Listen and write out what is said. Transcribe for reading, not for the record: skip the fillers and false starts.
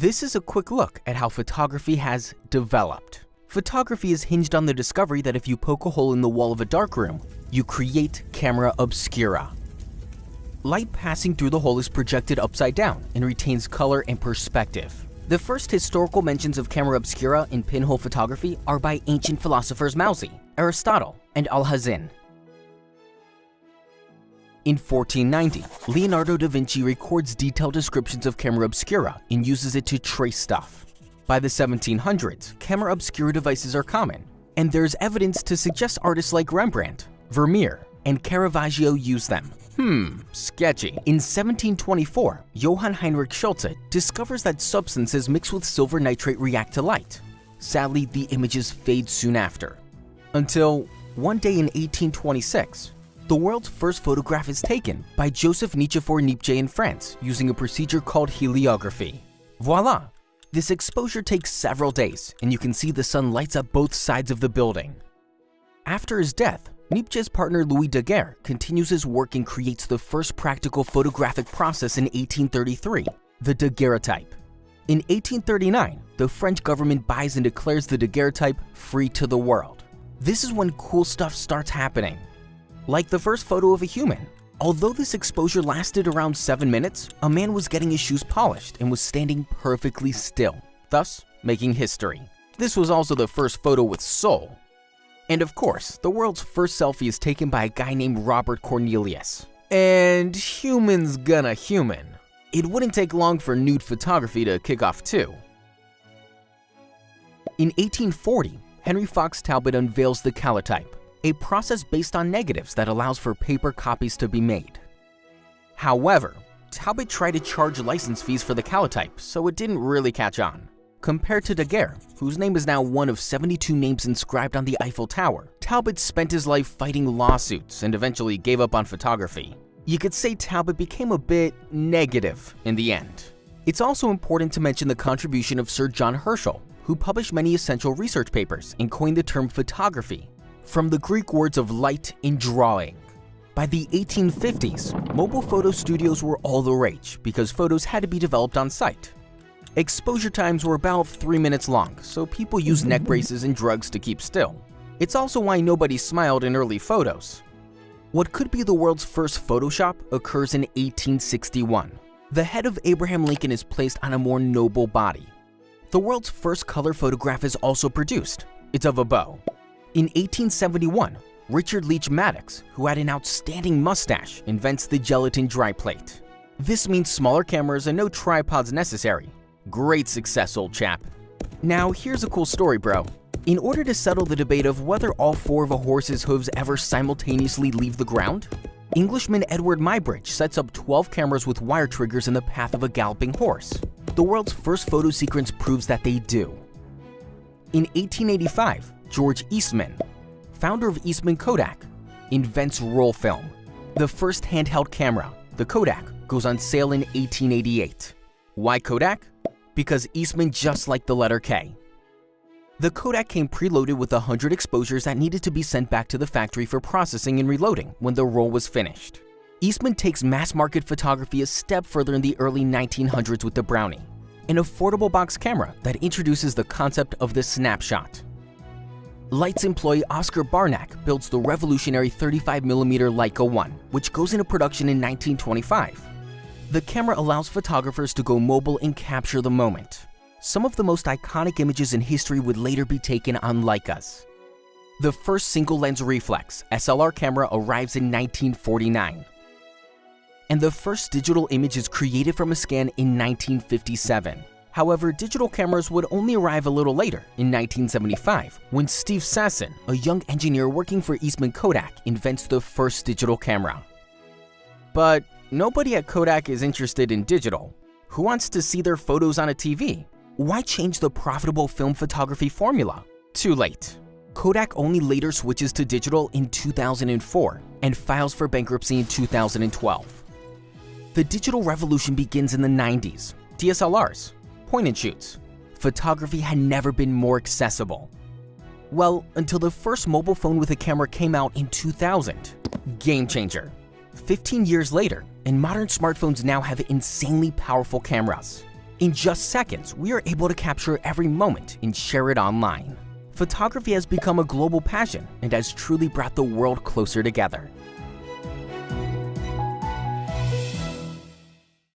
This is a quick look at how photography has developed. Photography is hinged on the discovery that if you poke a hole in the wall of a dark room, you create camera obscura. Light passing through the hole is projected upside down and retains color and perspective. The first historical mentions of camera obscura in pinhole photography are by ancient philosophers Mauzi, Aristotle, and Alhazen. In 1490, Leonardo da Vinci records detailed descriptions of camera obscura and uses it to trace stuff. By the 1700s, camera obscura devices are common, and there's evidence to suggest artists like Rembrandt, Vermeer, and Caravaggio use them. Sketchy. In 1724, Johann Heinrich Schulze discovers that substances mixed with silver nitrate react to light. Sadly, the images fade soon after. Until one day in 1826, the world's first photograph is taken by Joseph Nicephore Niepce in France using a procedure called heliography. Voila! This exposure takes several days, and you can see the sun lights up both sides of the building. After his death, Niepce's partner Louis Daguerre continues his work and creates the first practical photographic process in 1833, the daguerreotype. In 1839, the French government buys and declares the daguerreotype free to the world. This is when cool stuff starts happening. Like the first photo of a human. Although this exposure lasted around 7 minutes, a man was getting his shoes polished and was standing perfectly still, thus making history. This was also the first photo with soul. And of course, the world's first selfie is taken by a guy named Robert Cornelius. And human's gonna human. It wouldn't take long for nude photography to kick off too. In 1840, Henry Fox Talbot unveils the calotype, a process based on negatives that allows for paper copies to be made. However, Talbot tried to charge license fees for the calotype, so it didn't really catch on. Compared to Daguerre, whose name is now one of 72 names inscribed on the Eiffel Tower, Talbot spent his life fighting lawsuits and eventually gave up on photography. You could say Talbot became a bit negative in the end. It's also important to mention the contribution of Sir John Herschel, who published many essential research papers and coined the term photography, from the Greek words of light and drawing. By the 1850s, mobile photo studios were all the rage because photos had to be developed on site. Exposure times were about 3 minutes long, so people used neck braces and drugs to keep still. It's also why nobody smiled in early photos. What could be the world's first Photoshop occurs in 1861. The head of Abraham Lincoln is placed on a more noble body. The world's first color photograph is also produced. It's of a bow. In 1871, Richard Leach Maddox, who had an outstanding mustache, invents the gelatin dry plate. This means smaller cameras and no tripods necessary. Great success, old chap. Now, here's a cool story, bro. In order to settle the debate of whether all 4 of a horse's hooves ever simultaneously leave the ground, Englishman Edward Muybridge sets up 12 cameras with wire triggers in the path of a galloping horse. The world's first photo sequence proves that they do. In 1885, George Eastman, founder of Eastman Kodak, invents roll film. The first handheld camera, the Kodak, goes on sale in 1888. Why Kodak? Because Eastman just liked the letter K. The Kodak came preloaded with 100 exposures that needed to be sent back to the factory for processing and reloading when the roll was finished. Eastman takes mass-market photography a step further in the early 1900s with the Brownie, an affordable box camera that introduces the concept of the snapshot. Light's employee Oscar Barnack builds the revolutionary 35mm Leica 1, which goes into production in 1925. The camera allows photographers to go mobile and capture the moment. Some of the most iconic images in history would later be taken on Leicas. The first single-lens reflex SLR camera arrives in 1949. And the first digital image is created from a scan in 1957. However, digital cameras would only arrive a little later, in 1975, when Steve Sasson, a young engineer working for Eastman Kodak, invents the first digital camera. But nobody at Kodak is interested in digital. Who wants to see their photos on a TV? Why change the profitable film photography formula? Too late. Kodak only later switches to digital in 2004 and files for bankruptcy in 2012. The digital revolution begins in the 90s. DSLRs, point-and-shoots. Photography had never been more accessible. Well, until the first mobile phone with a camera came out in 2000. Game changer. 15 years later, and modern smartphones now have insanely powerful cameras. In just seconds, we are able to capture every moment and share it online. Photography has become a global passion and has truly brought the world closer together.